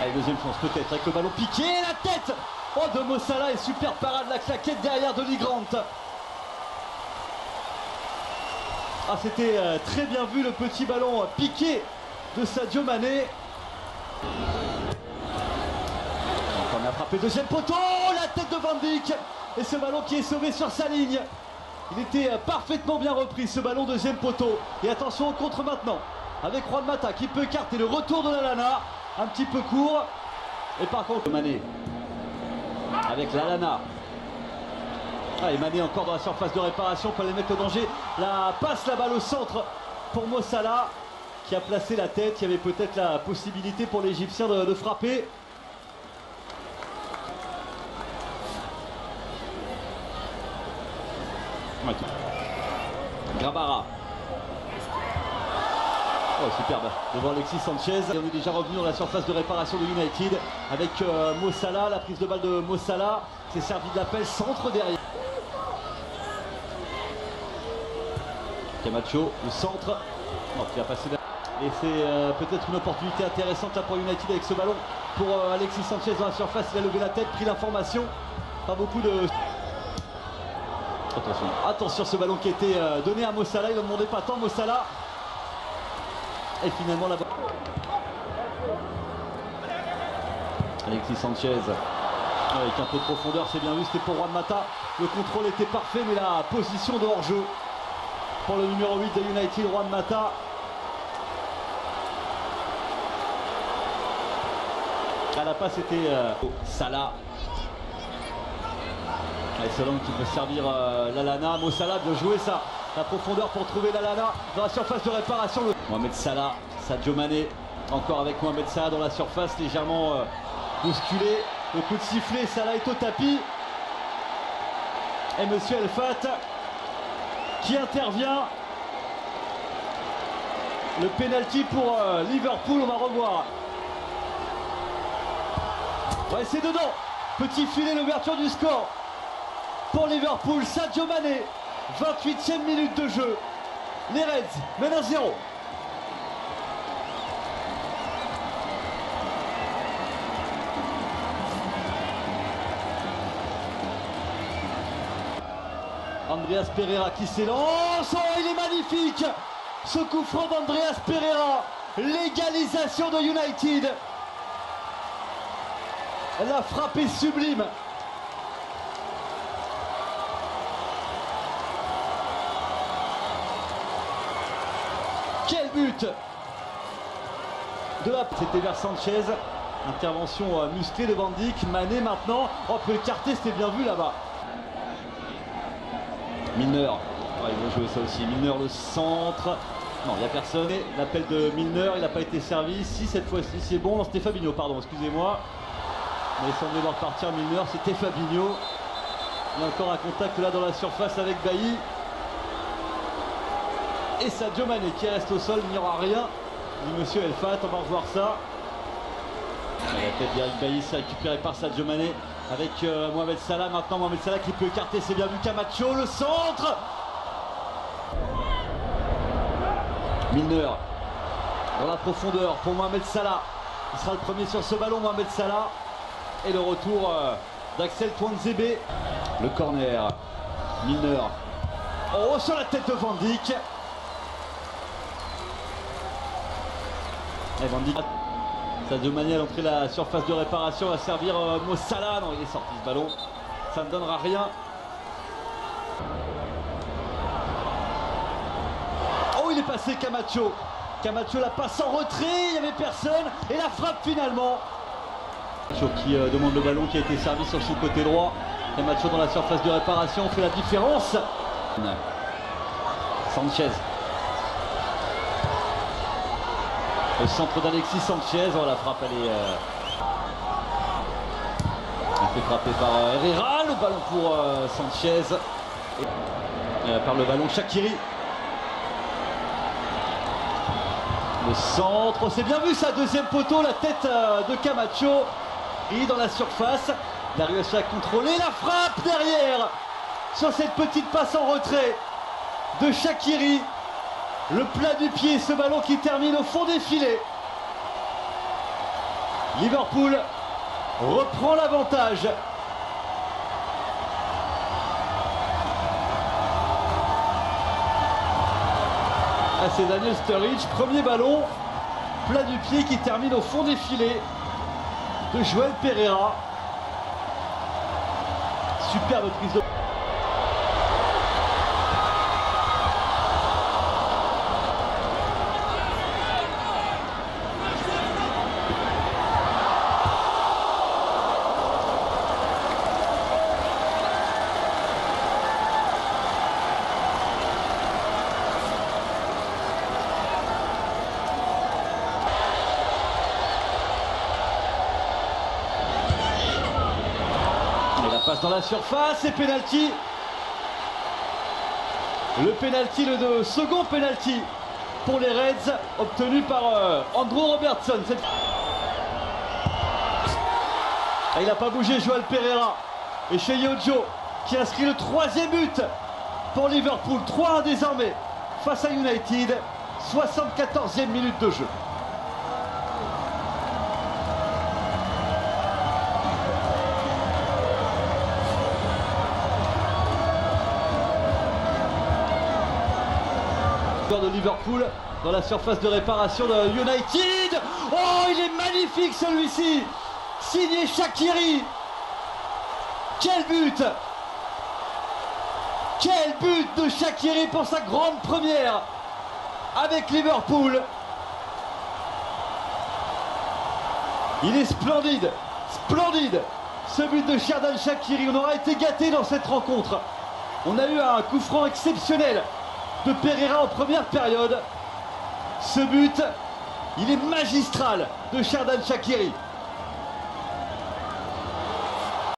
Allez, deuxième chance peut-être avec le ballon piqué, la tête de Mo Salah et super parade, la claquette derrière de Lee Grant. Ah, c'était très bien vu le petit ballon piqué de Sadio Mané. On a frappé deuxième poteau, la tête de Van Dijk et ce ballon qui est sauvé sur sa ligne. Il était parfaitement bien repris ce ballon deuxième poteau. Et attention au contre maintenant avec Juan Mata qui peut écarter le retour de Lallana, un petit peu court. Et par contre Mané avec Lallana. Ah, et Mané encore dans la surface de réparation pour les mettre au danger. La passe, la balle au centre pour Mo Salah qui a placé la tête. Il y avait peut-être la possibilité pour l'Égyptien de frapper. Grabara. Oh, superbe devant Alexis Sanchez. Et on est déjà revenu dans la surface de réparation de United avec Mo Salah, la prise de balle de Mo Salah. C'est servi de l'appel, centre derrière. Camacho, le centre. Non, qui a passé. Et c'est peut-être une opportunité intéressante là pour United avec ce ballon. Pour Alexis Sanchez dans la surface, il a levé la tête, pris l'information. Pas beaucoup de... Attention ce ballon qui a été donné à Mo Salah, il ne demandait pas tant Mo Salah. Et finalement la balle. Alexis Sanchez avec un peu de profondeur, c'est bien vu, c'était pour Juan Mata. Le contrôle était parfait mais la position de hors-jeu pour le numéro 8 de United, Juan Mata. À la passe c'était Salah. Et Solong qui peut servir Lallana. Mo Salah, bien joué ça. La profondeur pour trouver Lallana dans la surface de réparation. Mohamed Salah, Sadio Mané. Encore avec Mohamed Salah dans la surface, légèrement bousculé. Le coup de sifflet, Salah est au tapis. Et Monsieur Elfat qui intervient. Le penalty pour Liverpool, on va revoir. Ouais, c'est dedans. Petit filet, l'ouverture du score. Pour Liverpool, Sadio Mané, 28e minute de jeu. Les Reds mènent 1-0. Andreas Pereira qui s'élance. Oh, il est magnifique. Ce coup franc d'Andreas Pereira. L'égalisation de United. La frappe est sublime. Quel but de la... C'était vers Sanchez. Intervention musclée de Van Dijk. Mané maintenant. On peut écarter, c'était bien vu là-bas. Milner. Oh, ils vont jouer ça aussi. Milner, le centre. Non, il n'y a personne. L'appel de Milner, il n'a pas été servi. Si, cette fois-ci, c'est bon. Non, c'était Fabinho, pardon, excusez-moi. Mais il semblait voir partir Milner, c'était Fabinho. Il y a encore un contact là dans la surface avec Bailly. Et Sadio Mané qui reste au sol, il n'y aura rien. Dit Monsieur Elfat, on va revoir ça. La tête d'Eric Bailly, c'est récupéré par Sadio Mané avec Mohamed Salah. Maintenant Mohamed Salah qui peut écarter, c'est bien vu. Camacho, le centre. Milner dans la profondeur pour Mohamed Salah. Il sera le premier sur ce ballon, Mohamed Salah. Et le retour d'Axel Tuanzebe. Le corner. Milner. Oh, sur la tête de Van Dijk. Et Van Dijk. Sadio Mané à l'entrée de la surface de réparation va servir Mo Salah. Non, il est sorti ce ballon. Ça ne donnera rien. Oh, il est passé Camacho. Camacho la passe en retrait, il n'y avait personne. Et la frappe finalement. Camacho qui demande le ballon qui a été servi sur son côté droit. Camacho dans la surface de réparation fait la différence. Sanchez. Le centre d'Alexis Sanchez. Oh, la frappe, elle est... Elle fait frapper par Herrera. Le ballon pour Sanchez. Et, par le ballon Shaqiri. Le centre. C'est bien vu ça. Deuxième poteau. La tête de Camacho. Et dans la surface. Il a réussi à contrôler. La frappe derrière. Sur cette petite passe en retrait de Shaqiri. Le plat du pied, ce ballon qui termine au fond des filets. Liverpool reprend l'avantage. Ah, c'est Daniel Sturridge, premier ballon, plat du pied qui termine au fond des filets de Joël Pereira. Superbe prise de... Passe dans la surface et penalty. Le penalty, le second penalty pour les Reds, obtenu par Andrew Robertson. Ah, il n'a pas bougé, Joël Pereira. Et Sheyi Ojo qui inscrit le 3e but pour Liverpool. 3-1 désormais face à United. 74e minute de jeu. De Liverpool dans la surface de réparation de United. Oh, il est magnifique celui-ci, signé Shaqiri. Quel but de Shaqiri pour sa grande première avec Liverpool. Il est splendide ce but de Xherdan Shaqiri. On aura été gâté dans cette rencontre. On a eu un coup franc exceptionnel de Pereira en première période. Ce but, il est magistral de Xherdan Shaqiri.